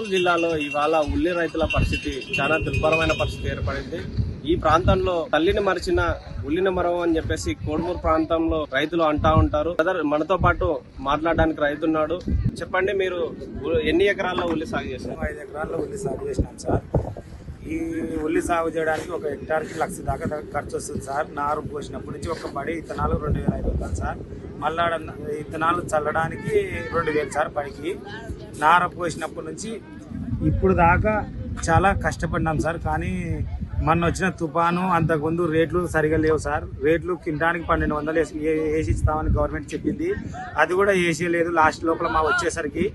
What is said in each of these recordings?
కర్నూలు జిల్లాలో ఇవాళ ఉల్లి రైతుల పరిస్థితి చాలా దుర్భరమైన పరిస్థితి ఏర్పడింది. ఈ ప్రాంతంలో తల్లిని మరిచిన ఉల్లిని మరవ అని చెప్పేసి కోడుమూరు ప్రాంతంలో రైతులు అంటా ఉంటారు. మనతో పాటు మాట్లాడడానికి రైతు ఉన్నాడు. చెప్పండి, మీరు ఎన్ని ఎకరాల్లో ఉల్లి సాగు చేశారు? 5 ఎకరాల్లో ఉల్లి సాగు చేసినాం సార్. ఈ ఉల్లి సాగు చేయడానికి ఒక హెక్టార్కి 1,00,000 దాకా ఖర్చు వస్తుంది సార్. నారు పోసినప్పటి నుంచి ఒక పడి విత్తనాలు 2,500 సార్. మళ్ళా విత్తనాలు చల్లడానికి 2,000 సార్ పడికి. నార పోసినప్పటి నుంచి ఇప్పుడు దాకా చాలా కష్టపడినాం సార్. కానీ మొన్న వచ్చిన తుఫాను అంతకుముందు రేట్లు సరిగా లేవు సార్. రేట్లు కింటానికి 1,200 వేసి ఇస్తామని గవర్నమెంట్ చెప్పింది. అది కూడా వేసి లేదు. లాస్ట్ లోపల మా వచ్చేసరికి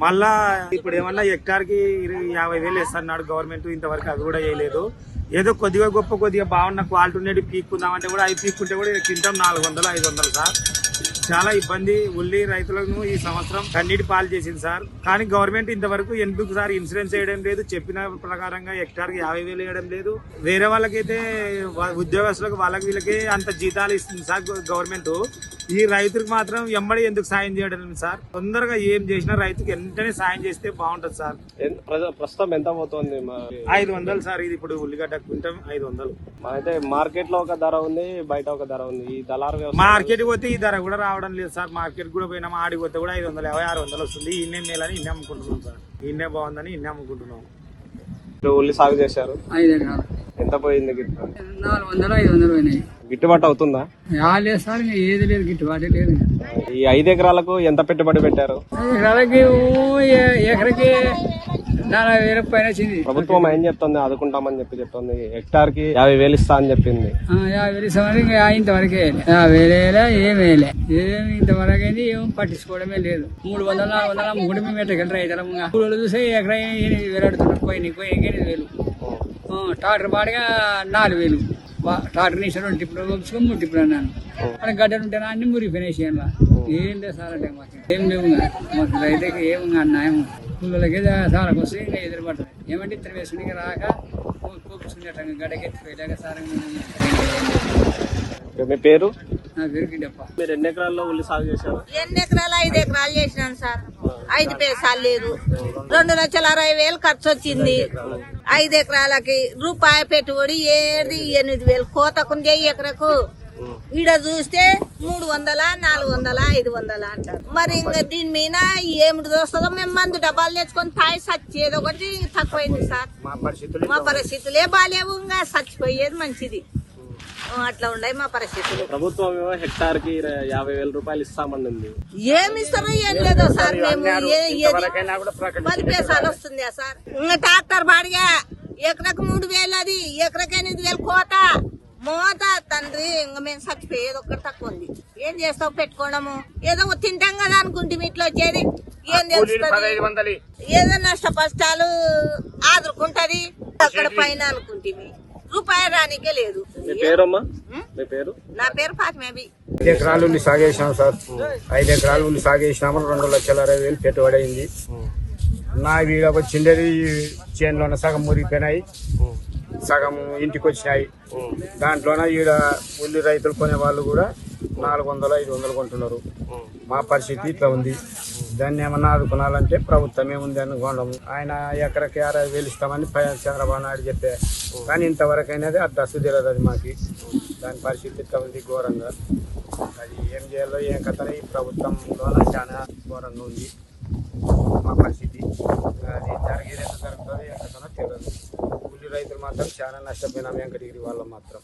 మళ్ళా ఇప్పుడు ఏమన్నా హెక్టార్కి 50,000 వేస్తున్నాడు గవర్నమెంట్. ఇంతవరకు అది కూడా వేయలేదు. ఏదో కొద్దిగా గొప్ప కొద్దిగా బాగున్న క్వాలిటీ ఉండేది పీక్కుందామంటే కూడా అవి పీక్కుంటే కూడా కింటం 400-500 సార్. చాలా ఇబ్బంది ఉల్లి రైతులను ఈ సంవత్సరం కన్నీటి పాలు చేసింది సార్. కానీ గవర్నమెంట్ ఇంతవరకు ఎందుకు సార్ ఇన్సూరెన్స్ వేయడం లేదు, చెప్పిన ప్రకారంగా హెక్టార్కి 50,000 వేయడం లేదు. వేరే వాళ్ళకైతే ఉద్యోగస్తులకు వాళ్ళకి వీళ్ళకి అంత జీతాలు ఇస్తుంది సార్ గవర్నమెంట్. ఈ రైతులకు మాత్రం ఎంబడి ఎందుకు సాయం చేయడం లేదు సార్? తొందరగా ఏం చేసినా రైతుకి వెంటనే సాయం చేస్తే బాగుంటది సార్. ప్రస్తుతం ఎంత పోతుంది? 500 సార్. ఇది ఇప్పుడు ఉల్లిగడ్డ క్వింటం 500. అయితే మార్కెట్ లో ఒక ధర ఉంది, బయట ఒక ధర ఉంది. ఈ దళారు మార్కెట్ పోతే ఈ ధర కూడా రావడం లేదు సార్. మార్కెట్ కూడా పోయినామా, ఆడికి పోతే కూడా 550-600 వస్తుంది. ఇన్నే మేలని ఇన్నే అమ్ముకుంటున్నాం సార్. ఇన్నే బాగుందని ఇన్నే అమ్ముకుంటున్నాం. ఉల్లి సాగు చేశారు, 5 ఎకరాలు. ఎంత పోయింది? 400-500 పోయినాయి. గిట్టుబాటు అవుతుందా? లేదు సార్, ఏది లేదు, గిట్టుబాటు లేదు. ఈ 5 ఎకరాలకు ఎంత పెట్టుబడి పెట్టారు? 5 ఎకరాలకి ఎకరకి 40,000 పైన వచ్చింది. ప్రభుత్వం ఏం చెప్తుంది? ఆదుకుంటామని చెప్తుంది. హెక్టార్ కి 50,000 ఇస్తా అని చెప్పింది. 50,000 ఇస్తామని ఇంతవరకే 50,000 ఏమేలే. ఏమి ఇంతవరకు అయింది, ఏం పట్టించుకోవడమే లేదు. 300-400 అమ్ముకుంటే మేము ఎట్టగలరు రైతులముగా. కూలీలు చూస్తే ఎకరా 8,000 అడుగుతున్నారు. పోయినాయి 8,000. ట్రాక్టర్ బాడిగా 4,000. ట్రాక్టర్ నుంచి 2 టిప్పులు పంపించుకొని 3 టిప్పులు అన్నాను. మనకి గడ్డలు ఉంటేనా అన్ని మురిగిపోయినాయి చేయాల. ఏం లేదు సార్ అంటే మాకు ఏం లేవు. మాకు రైతుకి ఏముగా అన్నాయం. కూలీలకి సారకు వస్తే ఇంకా ఎదురుపడుతుంది. ఏమంటే ఇద్దరు వేసుకుని రాక కోపించుకునేట గడ్డకి ఎత్తిపోయేలాగా సార్. మీ పేరు? నా పేరు గిడ్డప్ప. మీరు ఎన్ని ఎకరాల్లో ఉల్లి సాగు చేశారు? 2 ఎకరాలు 5 ఎకరాలు చేసినాను సార్. 5 పైసలు లేదు. 2,60,000 ఖర్చు వచ్చింది. 5 ఎకరాలకి రూపాయి పెట్టుబడి 7,000-8,000 కోతకుంది ఎకరకు. ఈడ చూస్తే 300, 400, 500 అంటారు. మరి ఇంకా దీని మీద ఏమిటి వస్తుందో మేము మందు డబ్బాలు తెచ్చుకొని తాయి సచ్చేది ఒకటి తక్కువైంది సార్. మా పరిస్థితులే బాగాలేవు. ఇంకా చచ్చిపోయేది మంచిది. అట్లా ఉన్నాయి మా పరిస్థితులు. ప్రభుత్వం హెక్టార్ కి 50,000 రూపాయలు ఇస్తామన్నది. ఏమి ఇస్తారో ఏం లేదో సార్. మేము 10 పైసలు వస్తుంది సార్. ఇంకా ట్రాక్టర్ బాడిగా ఎకరకు 3,000, అది ఎకరకు 8,000 కోత మోత తండ్రి. ఇంకా మేము చచ్చిపోయేది ఒక్కటి తక్కువ ఉంది. ఏం చేస్తావు పెట్టుకోవడము? ఏదో తింటాం కదా అనుకుంటే ఇట్లా వచ్చేది ఏం తెలుస్తుంది? ఏదో నష్టపష్టాలు ఆదుకుంటది అక్కడ పైన అనుకుంటే రూపాయి రానికే లేదు. నా పేరు ఫాతిమాబి. 5 ఎకరాలు ఉల్లి సాగు చేసినాం సార్. 5 ఎకరాలు ఉల్లి సాగు చేసినాము. 2,60,000 పెట్టుబడి అయింది. నా వీడ వచ్చిండేది చేనులోన సగం మురిగిపోయినాయి, సగం ఇంటికి వచ్చినాయి. దాంట్లోన ఈడ ఉల్లి రైతులు కొనే వాళ్ళు కూడా 400-500 కొంటున్నారు. మా పరిస్థితి ఇట్లా ఉంది. దాన్ని ఏమన్నా ఆదుకునాలంటే ప్రభుత్వం ఏముంది అనుకోవడం. ఆయన ఎకరకి 60,000 ఇస్తామని చంద్రబాబు నాయుడు చెప్పే, కానీ ఇంతవరకు అయినది అడ్రస్ తెలియదు. అది మాకు దాని పరిస్థితి ఇట్లా ఉంది ఘోరంగా. అది ఏం చేయాలో ఏం కథనే ఈ ప్రభుత్వంలో చాలా ఘోరంగా ఉంది మా పరిస్థితి. అది జరిగేది ఎంత జరుగుతుందో ఏం కథనో తెలియదు. ఉల్లి రైతులు మాత్రం చాలా నష్టపోయినాం. వెంకటగిరి వాళ్ళు మాత్రం.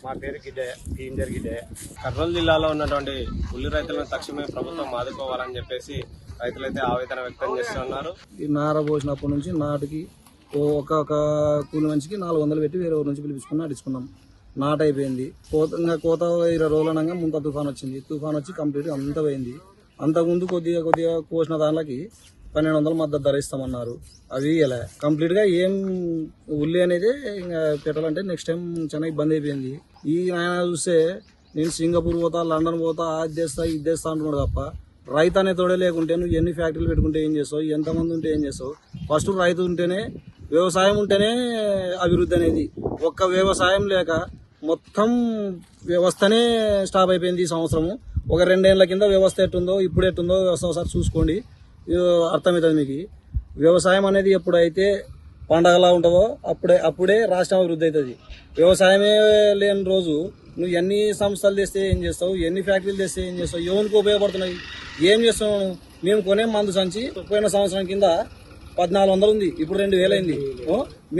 మా పేరు గిడ్డయ్య, టీంజర్ గిడ్డయ్య. కర్నూలు జిల్లాలో ఉన్నటువంటి ఉల్లి రైతులను తక్షణమే ప్రభుత్వం ఆదుకోవాలని చెప్పేసి రైతులైతే ఆవేదన వ్యక్తం చేస్తున్నారు. ఈ నార పోసినప్పటి నుంచి నాటికి ఒక కూలి మనిషికి 400 పెట్టి వేరే ఊరు నుంచి పిలిపించుకుని నాటించుకున్నాం. నాట అయిపోయింది. కోత 20 రోజులు అనగా ముంత తుఫాన్ వచ్చింది. తుఫాన్ వచ్చి కంప్లీట్ అంతా పోయింది. అంతకుముందు కొద్దిగా కోసిన దానికి 1,200 మద్దతు ధర ఇస్తామన్నారు. అవి ఇలా కంప్లీట్ గా ఏం ఉల్లి అనేది ఇంకా పెట్టాలంటే నెక్స్ట్ టైం చాలా ఇబ్బంది అయిపోయింది. ఈ నాయన చూస్తే నేను సింగపూర్ పోతా, లండన్ పోతా, అది చేస్తా ఇది చేస్తా అంటున్నాడు తప్ప రైతు అనే తోడే లేకుంటే నువ్వు ఎన్ని ఫ్యాక్టరీలు పెట్టుకుంటే ఏం చేస్తావు, ఎంతమంది ఉంటే ఏం చేస్తావు? ఫస్ట్ రైతు ఉంటేనే, వ్యవసాయం ఉంటేనే అభివృద్ధి అనేది. ఒక్క వ్యవసాయం లేక మొత్తం వ్యవస్థనే స్టాప్ అయిపోయింది ఈ సంవత్సరము. ఒక 2 ఏళ్ల కింద వ్యవస్థ ఎట్టుందో ఇప్పుడు ఎట్టుందో వ్యవస్థ ఒకసారి చూసుకోండి, అర్థమవుతుంది మీకు. వ్యవసాయం అనేది ఎప్పుడైతే పండగలా ఉంటుందో అప్పుడే రాష్ట్రం అభివృద్ధి అవుతుంది. వ్యవసాయమే లేని రోజు నువ్వు ఎన్ని సంస్థలు తెస్తే ఏం చేస్తావు, ఎన్ని ఫ్యాక్టరీలు తెస్తే ఏం చేస్తావు, ఎవరికి ఉపయోగపడుతున్నాయి, ఏం చేస్తున్నావు? మేము కొనే మందు సంచి పోయిన సంవత్సరం కింద 1400 ఉంది, ఇప్పుడు 2000 అయింది.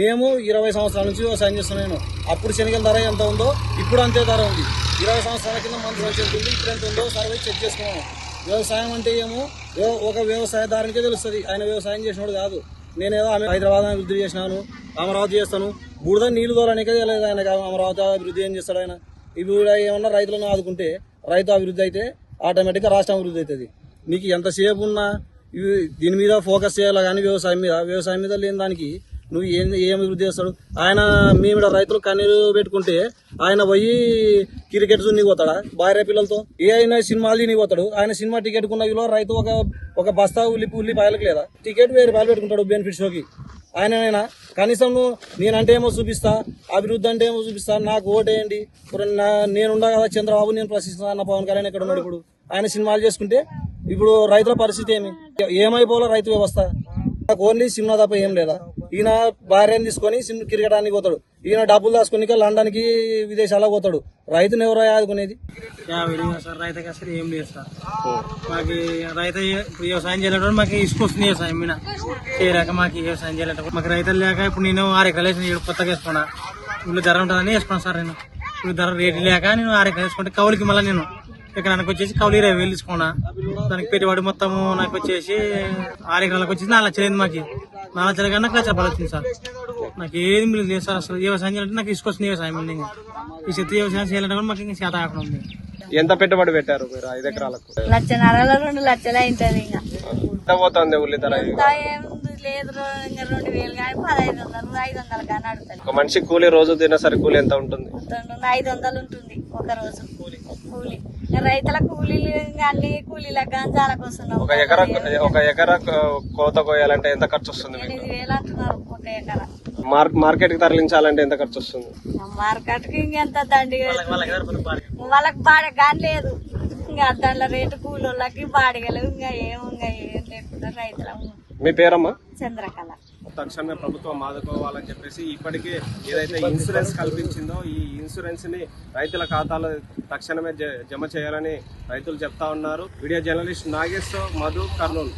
మేము 20 సంవత్సరాల నుంచి వ్యవసాయం చేస్తున్నాను. అప్పుడు శనగల ధర ఎంత ఉందో ఇప్పుడు అంతే ధర ఉంది. 20 సంవత్సరాల కింద మందు సంచి ఎంత ఉంది, ఇప్పుడు ఎంత ఉందో సర్వే చెక్ చేసుకున్నాము. వ్యవసాయం అంటే ఏమో ఒక వ్యవసాయదారునికే తెలుస్తుంది, ఆయన వ్యవసాయం చేసినోడు కాదు. నేనేదో హైదరాబాద్ అభివృద్ధి చేసినాను, అమరావతి చేస్తాను, బుడద నీళ్లు దూరానికే తెలియదు ఆయన. అమరావతి అభివృద్ధి ఏం చేస్తాడు ఆయన? ఇప్పుడు ఏమన్నా రైతులను ఆదుకుంటే రైతు అభివృద్ధి అయితే ఆటోమేటిక్గా రాష్ట్రం అభివృద్ధి అవుతుంది. నీకు ఎంతసేపు ఉన్నా దీని మీద ఫోకస్ చేయాలి కానీ వ్యవసాయం మీద లేని దానికి నువ్వు ఏం అభివృద్ధి చేస్తాడు? ఆయన మేము రైతులు కన్నీరు పెట్టుకుంటే ఆయన పోయి క్రికెట్ చూని పోతాడా భార్య పిల్లలతో? ఏ అయినా సినిమాలు తిని పోతాడు. ఆయన సినిమా టికెట్ కున్న విలువ రైతు ఒక బస్తా ఉల్లిపాయలకు లేదా టికెట్ 1000 రూపాయలు పెట్టుకుంటాడు బెనిఫిట్ షోకి. ఆయనైనా కనీసం నేనంటే ఏమో చూపిస్తా, అభివృద్ధి అంటే ఏమో చూపిస్తా, నాకు ఓటేయండి, నేనుండా కదా చంద్రబాబు, నేను ప్రశ్నిస్తున్నా అన్న పవన్ కళ్యాణ్ ఎక్కడ ఉన్నాడు? ఇప్పుడు ఆయన సినిమాలు చేసుకుంటే ఇప్పుడు రైతుల పరిస్థితి ఏమైపోవాలో రైతు వ్యవస్థ? నాకు ఓన్లీ సినిమా తప్ప ఏం లేదా? ఈయన భార్యను తీసుకొని క్రికెట్ ఆనికి పోతాడు, ఈయన డబ్బులు దాచుకొని లండన్ కి విదేశాలకు పోతాడు. రైతుని ఎవరో ఆదుకునేది? రైతుకి అసలు ఏం లేదు సార్. మాకు రైతు వ్యవసాయం చేయలేటప్పుడు మాకు ఇసుకొస్తుంది. వ్యవసాయం మీద చేయలేక మాకు వ్యవసాయం చేయలేట మాకు రైతులు లేక ఇప్పుడు నేను 6 ఎకరాలు వేసిన కొత్తగా వేసుకున్నా. ఇప్పుడు ధర ఉంటుందని వేసుకున్నాను సార్. నేను ఇప్పుడు ధర రేటు లేక నేను 6 ఎకరాలు వేసుకుంటే కౌలుకి మళ్ళీ నేను ఎకరానికి వచ్చేసి కౌలు 20,000 తీసుకున్నా. దానికి పెట్టుబడి మొత్తము నాకు వచ్చేసి 6 ఎకరాలకు వచ్చేసి 4 లక్షలు అయింది. మాకు 4 లక్షల కన్నా 1 లక్ష రూపాయలు వచ్చింది సార్. నాకు ఏది లేదు సార్. అసలు వ్యవసాయం చేయాలంటే నాకు ఇసుకొస్తుంది వ్యవసాయం మీద. ఈ శక్తి వ్యవసాయం చేయాలంటే కూడా మాకు ఇంకా శాత కాకుండా ఉంది. ఎంత పెట్టుబడి పెట్టారు మీరు 5 ఎకరాలకు? 1,50,000 2 లక్షలు అయింటది. ఇంకా ఎంత పోతుంది ఉల్లి ధర? ఏముంది లేదు, ఇంకా 2,000 కానీ 1,500 500 కానీ అడుగుతాను. ఒక మనిషి కూలి రోజు దినసరి కూలి ఎంత ఉంటుంది? 500 ఉంటుంది ఒక రోజు కూలి. రైతుల కూలీలు అన్ని కూలీలకు కానీ చాలా వస్తున్నాం. ఒక ఎకరా కోత కోయాలంటే ఎంత ఖర్చు వస్తుంది? 8,000 అంటున్నారు ఒక ఎకరా. మార్కెట్ కి తరలించాలంటే ఎంత ఖర్చు వస్తుంది? మార్కెట్ కి ఇంకెంత దండి, వాళ్ళకి బాడగ కానీ లేదు. ఇంకా దాంట్లో రేటు కూలోళ్ళకి బాడగలు ఇంకా ఏం లేకుండా రైతుల. మీ పేరమ్మా? చంద్రకళ. తక్షణమే ప్రభుత్వం ఆదుకోవాలని చెప్పేసి ఇప్పటికే ఏదైతే ఇన్సూరెన్స్ కల్పించిందో ఈ ఇన్సూరెన్స్ ని రైతుల ఖాతాలో తక్షణమే జమ చేయాలని రైతులు చెప్తా ఉన్నారు. Video journalist Nageshwar, Madhu, Kurnool.